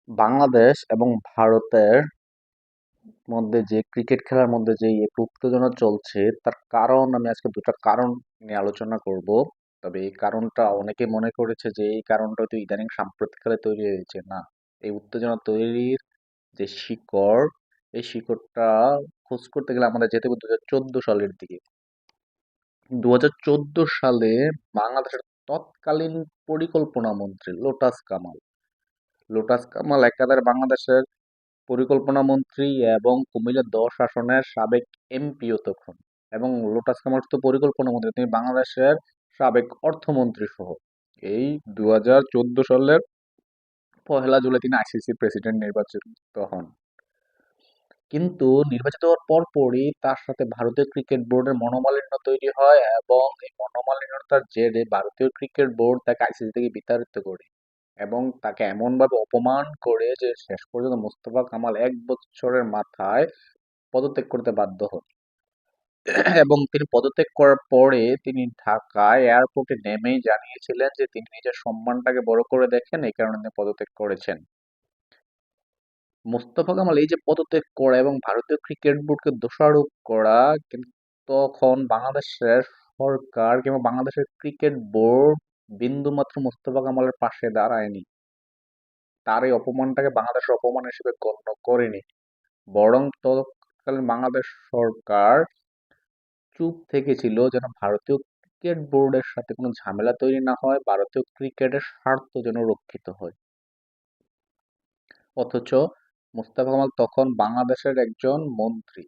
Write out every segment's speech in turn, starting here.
বাংলাদেশ এবং ভারতের মধ্যে যে ক্রিকেট খেলার মধ্যে যে একটু উত্তেজনা চলছে তার কারণ আমি আজকে দুটা কারণ নিয়ে আলোচনা করব। তবে এই কারণটা অনেকে মনে করেছে যে এই কারণটা হয়তো ইদানিং সাম্প্রতিককালে তৈরি হয়েছে। না, এই উত্তেজনা তৈরির যে শিকড়, এই শিকড়টা খোঁজ করতে গেলে আমাদের যেতে হবে 2014 সালের দিকে। 2014 সালে বাংলাদেশের তৎকালীন পরিকল্পনা মন্ত্রী লোটাস কামাল একাধারে বাংলাদেশের পরিকল্পনা মন্ত্রী এবং কুমিল্লা 10 আসনের সাবেক এমপিও তখন। এবং লোটাস কামাল তো পরিকল্পনা মন্ত্রী, তিনি বাংলাদেশের সাবেক অর্থমন্ত্রী সহ। এই 2014 সালের 1 জুলাই তিনি আইসিসি প্রেসিডেন্ট নির্বাচিত হন। কিন্তু নির্বাচিত হওয়ার পরপরই তার সাথে ভারতীয় ক্রিকেট বোর্ডের মনোমালিন্য তৈরি হয় এবং এই মনোমালিন্যতার জেরে ভারতীয় ক্রিকেট বোর্ড তাকে আইসিসি থেকে বিতাড়িত করে এবং তাকে এমনভাবে অপমান করে যে শেষ পর্যন্ত মোস্তফা কামাল 1 বছরের মাথায় পদত্যাগ করতে বাধ্য হন। এবং তিনি পদত্যাগ করার পরে তিনি ঢাকায় এয়ারপোর্টে নেমেই জানিয়েছিলেন যে তিনি নিজের সম্মানটাকে বড় করে দেখেন, এই কারণে তিনি পদত্যাগ করেছেন। মোস্তফা কামাল এই যে পদত্যাগ করা এবং ভারতীয় ক্রিকেট বোর্ডকে দোষারোপ করা, কিন্তু তখন বাংলাদেশের সরকার কিংবা বাংলাদেশের ক্রিকেট বোর্ড বিন্দুমাত্র মোস্তফা কামালের পাশে দাঁড়ায়নি। তার এই অপমানটাকে বাংলাদেশের অপমান হিসেবে গণ্য করেনি, বরং তৎকালীন বাংলাদেশ সরকার চুপ থেকেছিল যেন ভারতীয় ক্রিকেট বোর্ডের সাথে কোনো ঝামেলা তৈরি না হয়, ভারতীয় ক্রিকেটের স্বার্থ যেন রক্ষিত হয়। অথচ মোস্তফা কামাল তখন বাংলাদেশের একজন মন্ত্রী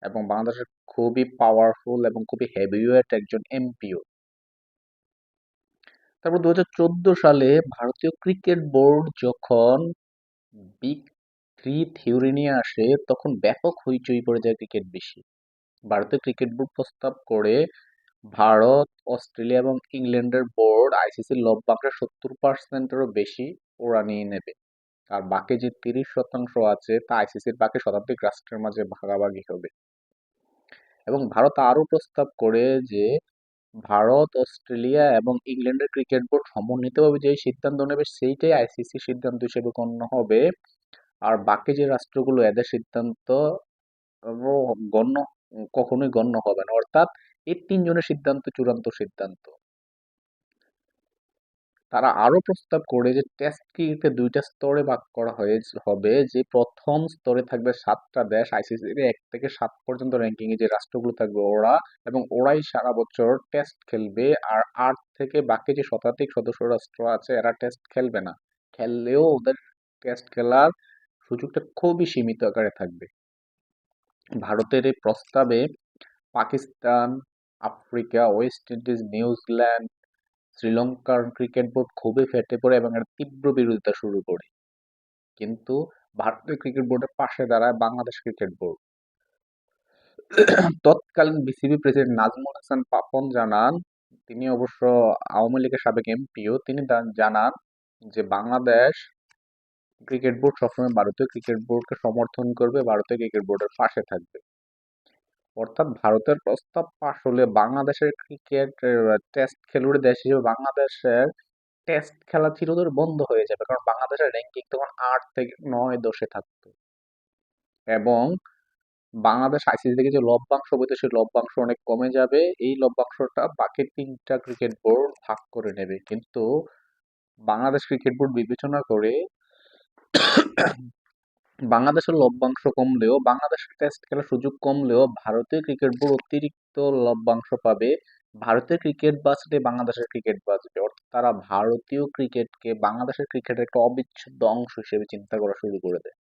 এবং বাংলাদেশের খুবই পাওয়ারফুল এবং খুবই হেভিওয়েট একজন এমপিও। তারপর 2014 সালে ভারতীয় ক্রিকেট বোর্ড যখন বিগ থ্রি থিওরি নিয়ে আসে, তখন ব্যাপক হইচই পড়ে যায় ক্রিকেট বিশ্বে। ভারতীয় ক্রিকেট বোর্ড প্রস্তাব করে ভারত, অস্ট্রেলিয়া এবং ইংল্যান্ডের বোর্ড আইসিসির লভ্যাংশের 70%-এরও বেশি ওরা নিয়ে নেবে। আর বাকি যে 30% আছে তা আইসিসির বাকি শতাধিক রাষ্ট্রের মাঝে ভাগাভাগি হবে। এবং ভারত আরও প্রস্তাব করে যে ভারত, অস্ট্রেলিয়া এবং ইংল্যান্ডের ক্রিকেট বোর্ড সমন্বিতভাবে যে সিদ্ধান্ত নেবে সেইটাই আইসিসি সিদ্ধান্ত হিসেবে গণ্য হবে। আর বাকি যে রাষ্ট্রগুলো এদের সিদ্ধান্ত গণ্য কখনোই গণ্য হবে না। অর্থাৎ এই তিনজনের সিদ্ধান্ত চূড়ান্ত সিদ্ধান্ত। তারা আরো প্রস্তাব করে যে টেস্ট ক্রিকেটকে 2টা স্তরে ভাগ করা হবে, যে প্রথম স্তরে থাকবে 7টা দেশ, আইসিসির 1 থেকে 7 পর্যন্ত র্যাঙ্কিং এ যে রাষ্ট্রগুলো থাকবে ওরা, এবং ওরাই সারা বছর টেস্ট খেলবে। আর 8 থেকে বাকি যে শতাধিক সদস্য রাষ্ট্র আছে এরা টেস্ট খেলবে না, খেললেও ওদের টেস্ট খেলার সুযোগটা খুবই সীমিত আকারে থাকবে। ভারতের এই প্রস্তাবে Pakistan, Africa, West Indies, New Zealand, শ্রীলঙ্কার ক্রিকেট বোর্ড খুবই ফেটে পড়ে এবং এর তীব্র বিরোধিতা শুরু করে। কিন্তু ভারতীয় ক্রিকেট বোর্ডের পাশে দাঁড়ায় বাংলাদেশ ক্রিকেট বোর্ড। তৎকালীন বিসিবি প্রেসিডেন্ট নাজমুল হাসান পাপন জানান, তিনি অবশ্য আওয়ামী লীগের সাবেক এমপিও, তিনি জানান যে বাংলাদেশ ক্রিকেট বোর্ড সবসময় ভারতীয় ক্রিকেট বোর্ডকে সমর্থন করবে, ভারতীয় ক্রিকেট বোর্ডের পাশে থাকবে। অর্থাৎ ভারতের প্রস্তাব পাশ হলে বাংলাদেশের ক্রিকেট টেস্ট খেলুড়ে দেশ হিসেবে বাংলাদেশের টেস্ট খেলা চিরতরে বন্ধ হয়ে যাবে, কারণ বাংলাদেশের র্যাঙ্কিং তখন 8 থেকে 9 10-এ থাকতো। এবং বাংলাদেশ আইসিসি থেকে যে লভ্যাংশ পেতো সেই লভ্যাংশ অনেক কমে যাবে। এই লভ্যাংশটা বাকি 3টা ক্রিকেট বোর্ড ভাগ করে নেবে। কিন্তু বাংলাদেশ ক্রিকেট বোর্ড বিবেচনা করে বাংলাদেশের লভ্যাংশ কমলেও, বাংলাদেশের টেস্ট খেলার সুযোগ কমলেও ভারতীয় ক্রিকেট বোর্ড অতিরিক্ত লভ্যাংশ পাবে। ভারতীয় ক্রিকেট বাঁচলে বাংলাদেশের ক্রিকেট বাঁচবে। অর্থাৎ তারা ভারতীয় ক্রিকেটকে বাংলাদেশের ক্রিকেটের একটা অবিচ্ছেদ্য অংশ হিসেবে চিন্তা করা শুরু করে দেয়।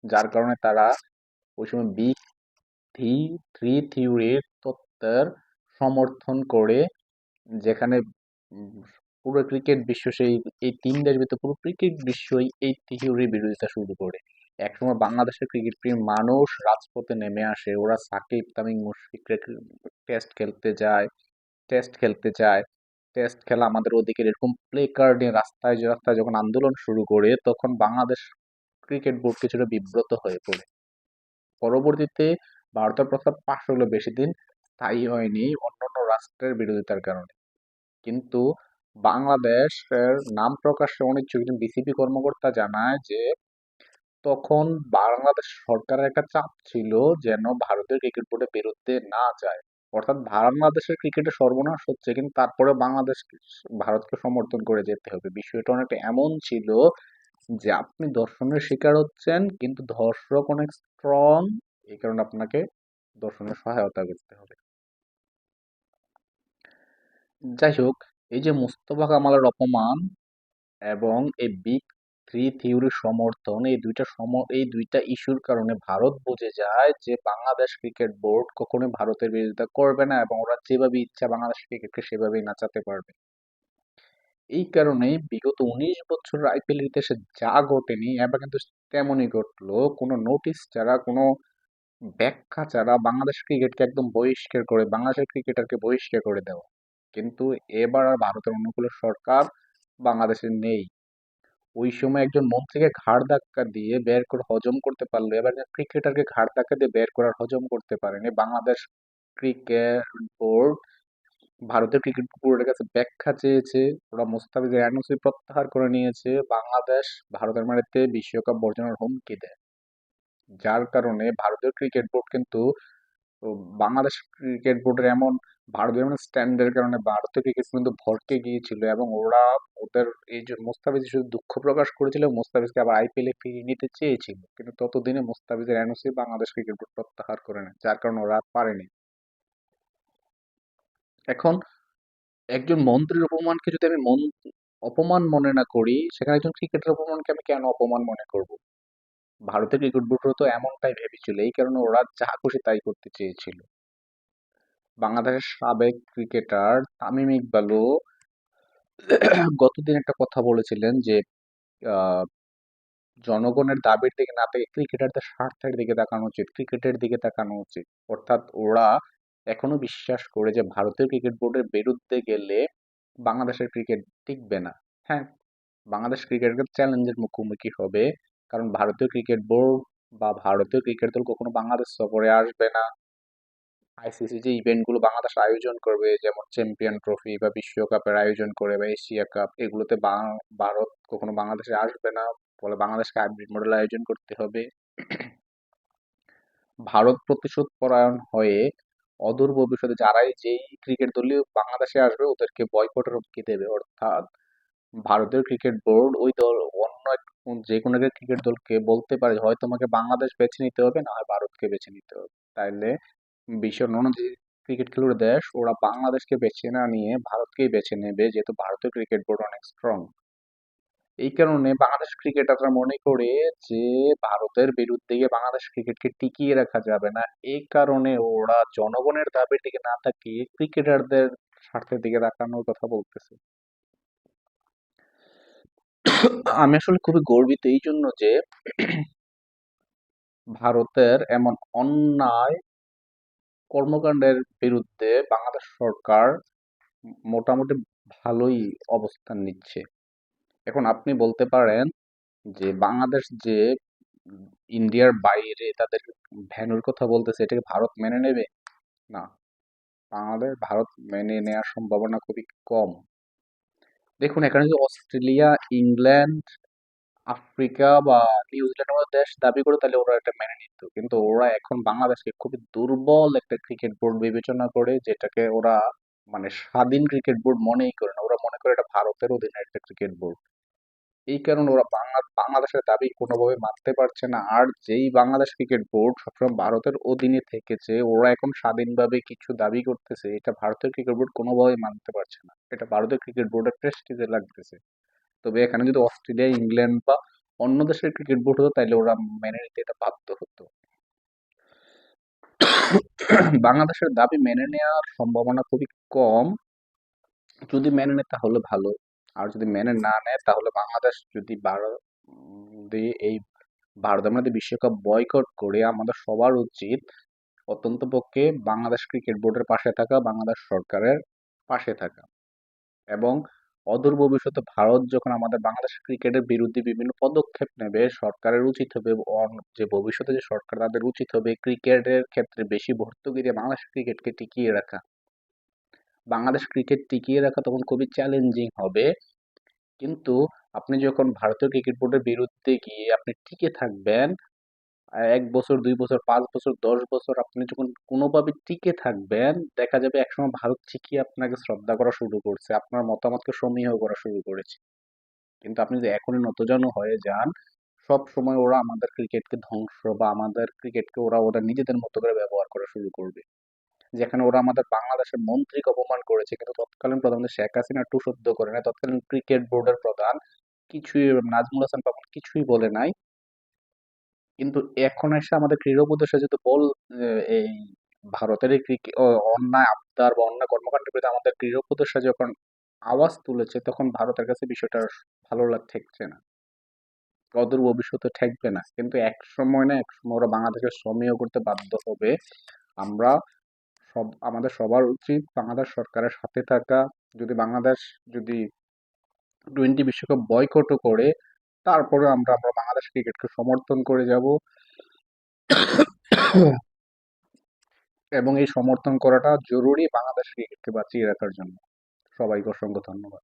যার কারণে তারা ওই সময় বিগ থ্রি থ্রি থিওরির তত্ত্বের সমর্থন করে, যেখানে উম, পুরো ক্রিকেট বিশ্ব সেই এই 3 দেশ ভিতরে পুরো ক্রিকেট বিশ্বই এই থিওরির বিরোধিতা শুরু করে। একসময় বাংলাদেশের ক্রিকেট প্রিয় মানুষ রাজপথে নেমে আসে, ওরা সাকিব, তামিম, মুশফিকরা টেস্ট খেলতে যায়, টেস্ট খেলতে চায়, টেস্ট খেলা আমাদের ওদিকের, এরকম প্লে কার্ড নিয়ে রাস্তায় রাস্তায় যখন আন্দোলন শুরু করে, তখন বাংলাদেশ ক্রিকেট বোর্ড কিছুটা বিব্রত হয়ে পড়ে। পরবর্তীতে ভারতের প্রস্তাব পাশ হলো বেশি দিন স্থায়ী হয়নি অন্যান্য রাষ্ট্রের বিরোধিতার কারণে। কিন্তু বাংলাদেশের নাম প্রকাশে অনিচ্ছুক একজন বিসিবি কর্মকর্তা জানায় যে তখন বাংলাদেশ সরকারের একটা চাপ ছিল যেন ভারতের ক্রিকেট বোর্ডের বিরুদ্ধে না যায়। অর্থাৎ বাংলাদেশের ক্রিকেটে সর্বনাশ হচ্ছে কিন্তু তারপরে বাংলাদেশ ভারতকে সমর্থন করে যেতে হবে। বিষয়টা অনেকটা এমন ছিল যে আপনি ধর্ষণের শিকার হচ্ছেন কিন্তু ধর্ষক অনেক স্ট্রং, এই কারণে আপনাকে ধর্ষণের সহায়তা করতে হবে। যাই হোক, এই যে মুস্তফা কামালের অপমান এবং এই বিগ থ্রি থিওরির সমর্থন, এই দুইটা ইস্যুর কারণে ভারত বুঝে যায় যে বাংলাদেশ ক্রিকেট বোর্ড কখনোই ভারতের বিরোধিতা করবে না এবং ওরা যেভাবে ইচ্ছা বাংলাদেশ ক্রিকেটকে সেভাবেই নাচাতে পারবে। এই কারণেই বিগত 19 বছর আইপিএল ইতিহাসে যা ঘটেনি এবার কিন্তু তেমনই ঘটলো। কোনো নোটিশ ছাড়া, কোনো ব্যাখ্যা ছাড়া বাংলাদেশ ক্রিকেটকে একদম বহিষ্কার করে, বাংলাদেশের ক্রিকেটারকে বহিষ্কার করে দেওয়া। কিন্তু এবার আর ভারতের অনুকূল সরকার বাংলাদেশে নেই। ওই সময় একজন মন্ত্রীকে ঘাড় ধাক্কা দিয়ে বের করে হজম করতে পারলো, এবার একজন ক্রিকেটারকে ঘাড় ধাক্কা দিয়ে বের করার হজম করতে পারেনি বাংলাদেশ ক্রিকেট বোর্ড। ভারতের ক্রিকেট বোর্ডের কাছে ব্যাখ্যা চেয়েছে, ওরা মুস্তাফিজের এনওসি প্রত্যাহার করে নিয়েছে, বাংলাদেশ ভারতের মাটিতে বিশ্বকাপ বর্জনের হুমকি দেয়। যার কারণে ভারতীয় ক্রিকেট বোর্ড কিন্তু তো বাংলাদেশ ক্রিকেট বোর্ডের এমন ভারতীয় এমন স্ট্যান্ডের কারণে ভারতীয় ক্রিকেট কিন্তু ভড়কে গিয়েছিল এবং ওরা ওদের এই যে মুস্তাফিজ শুধু দুঃখ প্রকাশ করেছিল, মুস্তাফিজকে আবার আইপিএল এ ফিরিয়ে নিতে চেয়েছিল কিন্তু ততদিনে মুস্তাফিজের এনওসি বাংলাদেশ ক্রিকেট বোর্ড প্রত্যাহার করে নেয়, যার কারণে ওরা আর পারেনি। এখন একজন মন্ত্রীর অপমানকে যদি আমি অপমান মনে না করি, সেখানে একজন ক্রিকেটের অপমানকে আমি কেন অপমান মনে করব? ভারতের ক্রিকেট বোর্ডও তো এমনটাই ভেবেছিল, এই কারণে ওরা যা খুশি তাই করতে চেয়েছিল। বাংলাদেশের সাবেক ক্রিকেটার তামিম ইকবালও গতদিন একটা কথা বলেছিলেন যে আহ, জনগণের দাবির দিকে না তাকিয়ে ক্রিকেটারদের স্বার্থের দিকে তাকানো উচিত, ক্রিকেটের দিকে তাকানো উচিত। অর্থাৎ ওরা এখনো বিশ্বাস করে যে ভারতীয় ক্রিকেট বোর্ডের বিরুদ্ধে গেলে বাংলাদেশের ক্রিকেট টিকবে না। হ্যাঁ, বাংলাদেশ ক্রিকেটের চ্যালেঞ্জের মুখোমুখি হবে, কারণ ভারতীয় ক্রিকেট বোর্ড বা ভারতীয় ক্রিকেট দল কখনো বাংলাদেশ সফরে আসবে না। আইসিসি যে ইভেন্ট গুলো বাংলাদেশ আয়োজন করবে, যেমন চ্যাম্পিয়ন ট্রফি বা বিশ্বকাপের আয়োজন করে বা এশিয়া কাপ, এগুলোতে ভারত কখনো বাংলাদেশে আসবে না। ফলে বাংলাদেশকে হাইব্রিড মডেল আয়োজন করতে হবে। ভারত প্রতিশোধ পরায়ণ হয়ে অদূর ভবিষ্যতে যেই ক্রিকেট দলীয় বাংলাদেশে আসবে ওদেরকে বয়কটের হুমকি দেবে। অর্থাৎ ভারতের ক্রিকেট বোর্ড ওই দল অন্য যে কোনো একটা ক্রিকেট দলকে বলতে পারে হয় তোমাকে বাংলাদেশ বেছে নিতে হবে না হয় ভারতকে বেছে নিতে হবে। তাইলে বিশ্বের অন্য যে ক্রিকেট খেলুড়ে দেশ ওরা বাংলাদেশকে বেছে না নিয়ে ভারতকেই বেছে নেবে, যেহেতু ভারতীয় ক্রিকেট বোর্ড অনেক স্ট্রং। এই কারণে বাংলাদেশ ক্রিকেটাররা মনে করে যে ভারতের বিরুদ্ধে গিয়ে বাংলাদেশ ক্রিকেটকে টিকিয়ে রাখা যাবে না। এই কারণে ওরা জনগণের দাবির দিকে না তাকিয়ে ক্রিকেটারদের স্বার্থের দিকে তাকানোর কথা বলতেছে। আমি আসলে খুবই গর্বিত এই জন্য যে ভারতের এমন অন্যায় কর্মকাণ্ডের বিরুদ্ধে বাংলাদেশ সরকার মোটামুটি ভালোই অবস্থান নিচ্ছে। এখন আপনি বলতে পারেন যে বাংলাদেশ যে ইন্ডিয়ার বাইরে তাদের ভেন্যুর কথা বলতেছে, এটাকে ভারত মেনে নেবে? না, ভারত মেনে নেওয়ার সম্ভাবনা খুবই কম। দেখুন, এখানে যদি অস্ট্রেলিয়া, ইংল্যান্ড, আফ্রিকা বা নিউজিল্যান্ডের মতো দেশ দাবি করে তাহলে ওরা এটা মেনে নিত, কিন্তু ওরা এখন বাংলাদেশকে খুবই দুর্বল একটা ক্রিকেট বোর্ড বিবেচনা করে, যেটাকে ওরা মানে স্বাধীন ক্রিকেট বোর্ড মনেই করে না, ওরা মনে করে এটা ভারতের অধীনে একটা ক্রিকেট বোর্ড। এই কারণে ওরা বাংলাদেশের দাবি কোনোভাবে মানতে পারছে না। আর যেই বাংলাদেশ ক্রিকেট বোর্ড সবসময় ভারতের অধীনে থেকেছে, ওরা এখন স্বাধীনভাবে কিছু দাবি করতেছে, এটা ভারতের ক্রিকেট বোর্ড কোনোভাবেই মানতে পারছে না। এটা ভারতের ক্রিকেট বোর্ডের প্রেস্টিজে লাগতেছে। তবে এখানে যদি অস্ট্রেলিয়া, ইংল্যান্ড বা অন্য দেশের ক্রিকেট বোর্ড হতো তাহলে ওরা মেনে নিতে এটা বাধ্য হতো। বাংলাদেশের দাবি মেনে নেওয়ার সম্ভাবনা খুবই কম। যদি মেনে নেয় তাহলে ভালো, আর যদি মেনে না নেয় তাহলে বাংলাদেশ যদি এই ভারত আমাদের বিশ্বকাপ বয়কট করে আমাদের সবার উচিত অত্যন্তপক্ষে বাংলাদেশ ক্রিকেট বোর্ডের পাশে থাকা, বাংলাদেশ সরকারের পাশে থাকা। এবং অদূর ভবিষ্যতে ভারত যখন আমাদের বাংলাদেশ ক্রিকেটের বিরুদ্ধে বিভিন্ন পদক্ষেপ নেবে, সরকারের উচিত হবে যে ভবিষ্যতে যে সরকার তাদের উচিত হবে ক্রিকেটের ক্ষেত্রে বেশি ভর্তুকি দিয়ে বাংলাদেশ ক্রিকেটকে টিকিয়ে রাখা। বাংলাদেশ ক্রিকেট টিকিয়ে রাখা তখন খুবই চ্যালেঞ্জিং হবে। কিন্তু আপনি যখন ভারতীয় ক্রিকেট বোর্ডের বিরুদ্ধে গিয়ে আপনি টিকে থাকবেন, ১ বছর, ২ বছর, ৫ বছর, ১০ বছর আপনি যখন কোনোভাবে টিকে থাকবেন, দেখা যাবে একসময় ভারত ঠিকই আপনাকে শ্রদ্ধা করা শুরু করছে, আপনার মতামতকে সমীহ করা শুরু করেছে। কিন্তু আপনি যদি এখনই নতজানু হয়ে যান, সব সময় ওরা আমাদের ক্রিকেটকে ধ্বংস বা আমাদের ক্রিকেটকে ওরা ওদের নিজেদের মতো করে ব্যবহার করা শুরু করবে। যেখানে ওরা আমাদের বাংলাদেশের মন্ত্রীকে অপমান করেছে, কিন্তু তৎকালীন প্রধানমন্ত্রী শেখ হাসিনা টু সহ্য করে নাই। তৎকালীন ক্রিকেট বোর্ডের প্রধান কিছুই, নাজমুল হাসান পাপন কিছুই বলে নাই। কিন্তু এখন এসে আমাদের ক্রীড়া উপদেষ্টা যদি এই ভারতের এই ক্রিকেট অন্যায় আবদার বা অন্যায় কর্মকাণ্ডের বিরুদ্ধে আমাদের ক্রীড়া উপদেষ্টা যখন আওয়াজ তুলেছে, তখন ভারতের কাছে বিষয়টা আর ভালো ঠেকছে না, অদূর ভবিষ্যতে ঠেকবে না। কিন্তু এক সময় না এক সময় ওরা বাংলাদেশকে সমীহ করতে বাধ্য হবে। আমরা আমাদের সবার উচিত বাংলাদেশ সরকারের সাথে থাকা। যদি বাংলাদেশ যদি টোয়েন্টি বিশ্বকাপ বয়কটও করে, তারপরে আমরা আমরা বাংলাদেশ ক্রিকেটকে সমর্থন করে যাব। এবং এই সমর্থন করাটা জরুরি বাংলাদেশ ক্রিকেটকে বাঁচিয়ে রাখার জন্য। সবাইকে অসংখ্য ধন্যবাদ।